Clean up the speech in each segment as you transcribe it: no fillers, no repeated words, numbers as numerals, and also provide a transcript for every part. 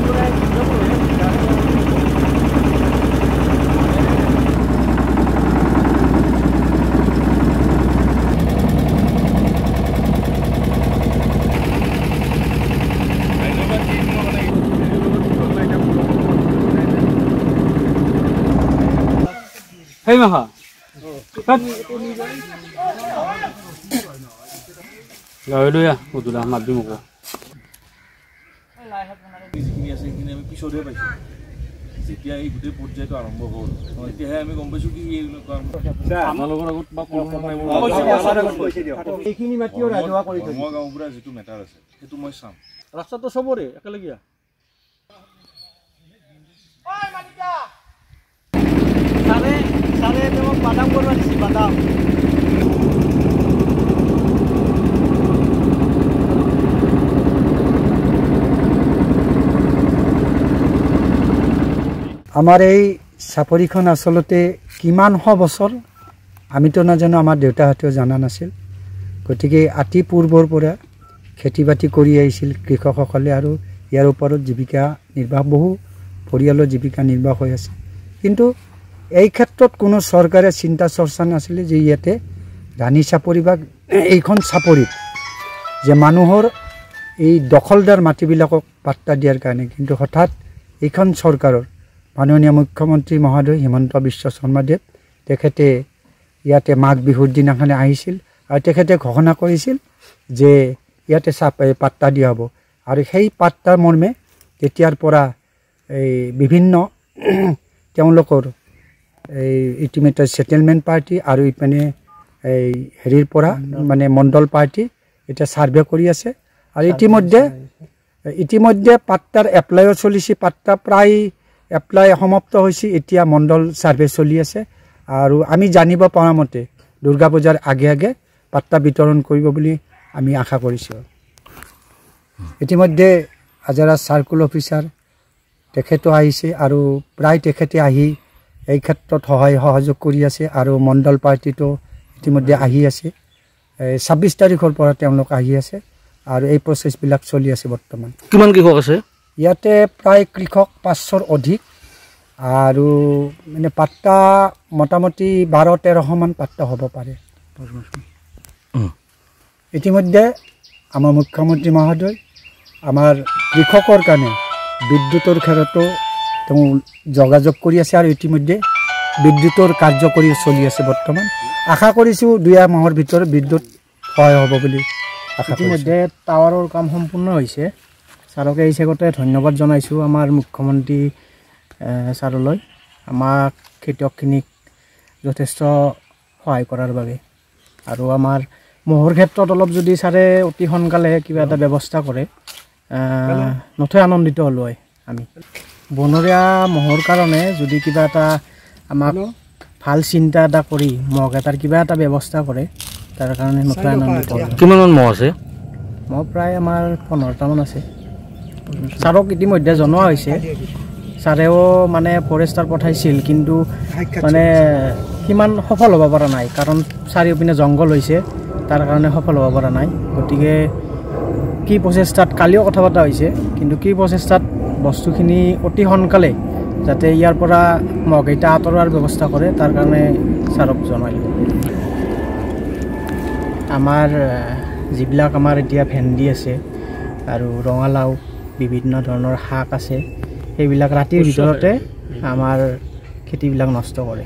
Hey Maha. Gawe lu ya, udah amat di muka. Ini asal ini kami pisau dia baca. Setiap ibu dia pujai tu alam bawa. Setiap hari kami kompas suki ini kan. Malu orang aku bapak orang main. Ini mati orang dua kali tu. Semua kamu beras itu metal asal. Itu macam. Rasa tu sobore, apa lagi ya? Sare memang padam korban di padam. আমাৰ এই চাপৰিখন আসলতে কিমান বছৰ আমিতো নাজানো আমাৰ দেউতাহঁতেও জানা নাছিল গতিকে আতি পূৰ্বৰ পৰা খেতি বাতি কৰি আহিছিল কৃষকসকলে আৰু ইয়াৰ ওপৰত জীৱিকা নিৰ্বাহ বহু পৰিয়ালৰ জীৱিকা নিৰ্বাহ হৈ আছে কিন্তু এই ক্ষেত্ৰত কোনো চৰকাৰে চিন্তা চৰ্চা নাছিল যে ইয়াতে ধানী চাপৰি বা এইখন চাপৰিত যে মানুহৰ এই দখলদাৰ মাটিবিলাকক পাত্তা দিয়াৰ কাৰণে কিন্তু হঠাৎ এইখন চৰকাৰৰ মাননীয় মুখ্যমন্ত্ৰী মহোদয় হিমন্ত বিশ্ব শৰ্মাদেৱ তেখেতে ইয়াতে মাঘ বিহুৰ দিনাখনে আহিছিল আৰু তেখেতে ঘোষণা কৰিছিল যে ইয়াতে পাত্তা দিয়া হ'ব আৰু সেই পাত্তাৰ মৰ্মে তেতিয়াৰ পৰা এই বিভিন্ন তেওঁলোকৰ এই ইটিমেটাৰ সেটেলমেন্ট পাৰ্টি আৰু ইপিনে এই হেৰিৰ পৰা মানে মণ্ডল পাৰ্টি এটা সাৰ্ভে কৰি আছে আৰু ইতিমধ্যে পাত্তাৰ এপ্লাইও চলিছে পাত্তা প্ৰায় এপ্লাই সমাপ্ত হৈছে এতিয়া মণ্ডল সাৰ্ভে চলি আছে আৰু আমি জানিব পৰা মতে দুৰ্গা পূজাৰ আগে আগে পাত্তা বিতৰণ কৰিব বুলি আমি আশা কৰিছো ইতিমধ্যে আজাৰা সাৰ্কুল অফিচাৰ তেখেতো আহিছে আৰু প্ৰায় তেখেতে আহি এই ক্ষেত্ৰত সহযোগ কৰি আছে আৰু মণ্ডল পাৰ্টিটো ইতিমধ্যে আহি আছে 26 তাৰিখৰ পৰা তেওঁলোক আহি আছে আৰু এই প্ৰচেছবিলাক চলি আছে বৰ্তমান কিমান কৃষক আছে ইয়াতে প্ৰায় কৃষক 500ৰ অধিক আৰু মানে পাত্তা মোটামুটি 12-13 মান পাত্তা হ'ব পাৰে ইতিমধ্যে আমাৰ মুখ্যমন্ত্ৰী মহোদয় আমাৰ কৃষকৰ কাৰণে বিদ্যুতৰ ক্ষেত্ৰতো তেওঁ যোগাযোগ কৰি আছে আৰু ইতিমধ্যে বিদ্যুতৰ কাৰ্যকৰী চলি আছে বৰ্তমান আশা কৰিছো 2 মাহৰ ভিতৰত বিদ্যুৎ হয় হ'ব বুলি আশা কৰিছো ইতিমধ্যে টাৱাৰৰ কাম সম্পূৰ্ণ হৈছে সাৰকে এই সেগতে ধন্যবাদ জনাইছো আমাৰ মুখ্যমন্ত্ৰী সাৰলৈ আমাক খেতিয়কখিনিক যথেষ্ট সহায় কৰাৰ বাবে আৰু আমাৰ মহৰ ক্ষেত্ৰত অলপ যদি সাৰে অতি সোনকালে কিবা এটা ব্যৱস্থা কৰে নথৈ আনন্দিত হলো হয় আমি বনৰীয়া মহৰ কাৰণে যদি কিবা এটা আমাক ভাল চিন্তা এটা কৰি মহ এটাৰ কিবা এটা ব্যৱস্থা কৰে তাৰ কাৰণে নথৈ আনন্দিত হলো কিমান মহ আছে মহ প্ৰায় আমাৰ 15টা মান আছে সাৰক ইতিমধ্যে জনোৱা হৈছে সাৰেও মানে ফৰেষ্টাৰ পঠাইছিল কিন্তু মানে কিমান সফল হ'ব পৰা নাই কাৰণ চাৰিওপিনে জংগল হৈছে তাৰ কাৰণে সফল হ'ব পৰা নাই গতিকে কি প্ৰচেষ্টাত কালিও কথা পতা হৈছে কিন্তু কি প্ৰচেষ্টাত বস্তুখিনি অতি সোনকালে যাতে ইয়াৰ পৰা মহকেইটা আঁতৰোৱাৰ ব্যৱস্থা কৰে তাৰ কাৰণে সাৰক জনাইলো আমাৰ যিবিলাক আমাৰ এতিয়া ভেন্দি আছে আৰু ৰঙালাও বিভিন্ন ধৰণৰ শাক আছে সেইবিলাক ৰাতিৰ ভিতৰতে আমাৰ খেতিবিলাক নষ্ট কৰে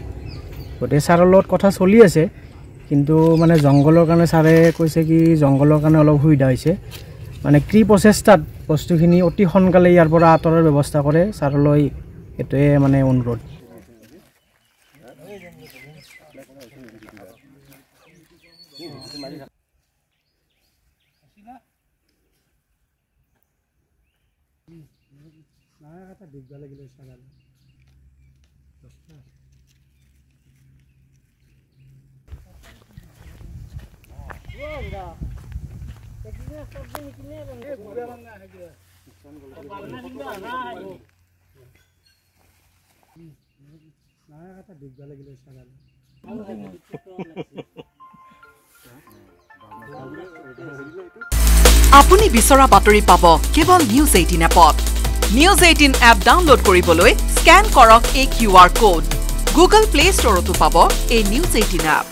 গতে সাৰৰ লগত কথা চলি আছে কিন্তু মানে জংগলৰ কাৰণে সাৰে কৈছে কি জংগলৰ কাৰণে অলপ সুবিধা হৈছে মানে কি প্ৰচেষ্টাত বস্তুখিনি অতি সোনকালে ইয়াৰ পৰা আঁতৰৰ ব্যৱস্থা কৰে সাৰলৈ এটোৱে মানে অনুৰোধ আপুনি বিচৰা বাতৰি পাব কেৱল নিউজ 18 এপত। নিউজ 18 এপ ডাউনলোড কৰিবলৈ স্ক্যান কৰক এই QR কোড গুগল প্লে ষ্টৰতো পাব এই নিউজ 18 এপ